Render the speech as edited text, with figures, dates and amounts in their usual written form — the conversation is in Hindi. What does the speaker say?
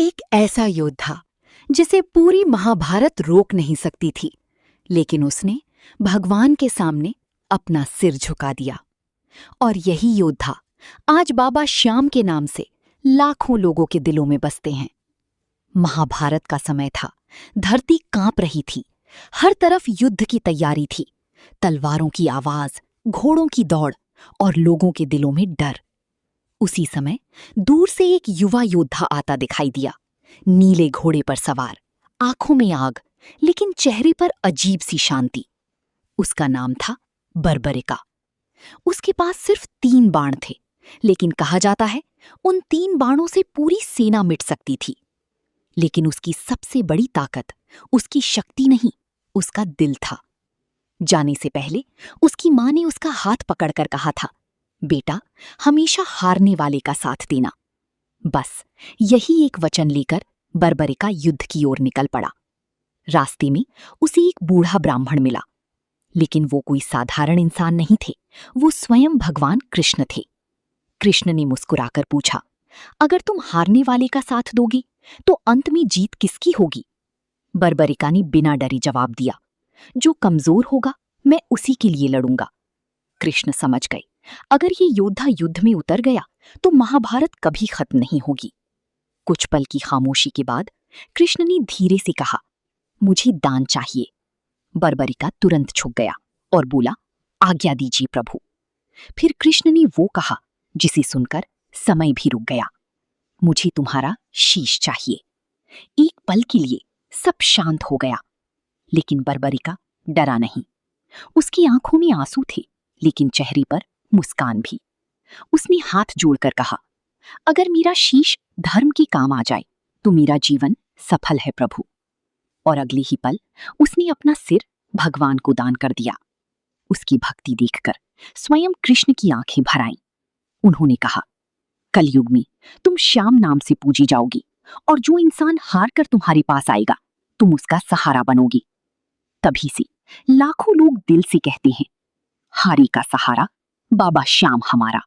एक ऐसा योद्धा जिसे पूरी महाभारत रोक नहीं सकती थी, लेकिन उसने भगवान के सामने अपना सिर झुका दिया। और यही योद्धा आज बाबा श्याम के नाम से लाखों लोगों के दिलों में बसते हैं। महाभारत का समय था, धरती कांप रही थी, हर तरफ युद्ध की तैयारी थी, तलवारों की आवाज, घोड़ों की दौड़ और लोगों के दिलों में डर। उसी समय दूर से एक युवा योद्धा आता दिखाई दिया, नीले घोड़े पर सवार, आंखों में आग, लेकिन चेहरे पर अजीब सी शांति। उसका नाम था बर्बरिका। उसके पास सिर्फ 3 बाण थे, लेकिन कहा जाता है उन 3 बाणों से पूरी सेना मिट सकती थी। लेकिन उसकी सबसे बड़ी ताकत उसकी शक्ति नहीं, उसका दिल था। जाने से पहले उसकी मां ने उसका हाथ पकड़कर कहा था, बेटा, हमेशा हारने वाले का साथ देना। बस यही एक वचन लेकर बर्बरिका युद्ध की ओर निकल पड़ा। रास्ते में उसे एक बूढ़ा ब्राह्मण मिला, लेकिन वो कोई साधारण इंसान नहीं थे, वो स्वयं भगवान कृष्ण थे। कृष्ण ने मुस्कुराकर पूछा, अगर तुम हारने वाले का साथ दोगी तो अंत में जीत किसकी होगी? बर्बरिका ने बिना डरे जवाब दिया, जो कमजोर होगा मैं उसी के लिए लड़ूंगा। कृष्ण समझ गए, अगर ये योद्धा युद्ध में उतर गया तो महाभारत कभी खत्म नहीं होगी। कुछ पल की खामोशी के बाद कृष्ण ने धीरे से कहा, मुझे दान चाहिए। बर्बरिका तुरंत झुक गया और बोला, आज्ञा दीजिए प्रभु। फिर कृष्ण ने वो कहा जिसे सुनकर समय भी रुक गया, मुझे तुम्हारा शीश चाहिए। एक पल के लिए सब शांत हो गया, लेकिन बर्बरिका डरा नहीं। उसकी आंखों में आंसू थे, लेकिन चेहरे पर मुस्कान भी। उसने हाथ जोड़कर कहा, अगर मेरा शीश धर्म के काम आ जाए तो मेरा जीवन सफल है प्रभु। और अगले ही पल उसने अपना सिर भगवान को दान कर दिया। उसकी भक्ति देखकर स्वयं कृष्ण की आंखें भर आईं। उन्होंने कहा, कलयुग में तुम श्याम नाम से पूजी जाओगी, और जो इंसान हार कर तुम्हारे पास आएगा तुम उसका सहारा बनोगी। तभी से लाखों लोग दिल से कहते हैं, हारे का सहारा बाबा श्याम हमारा।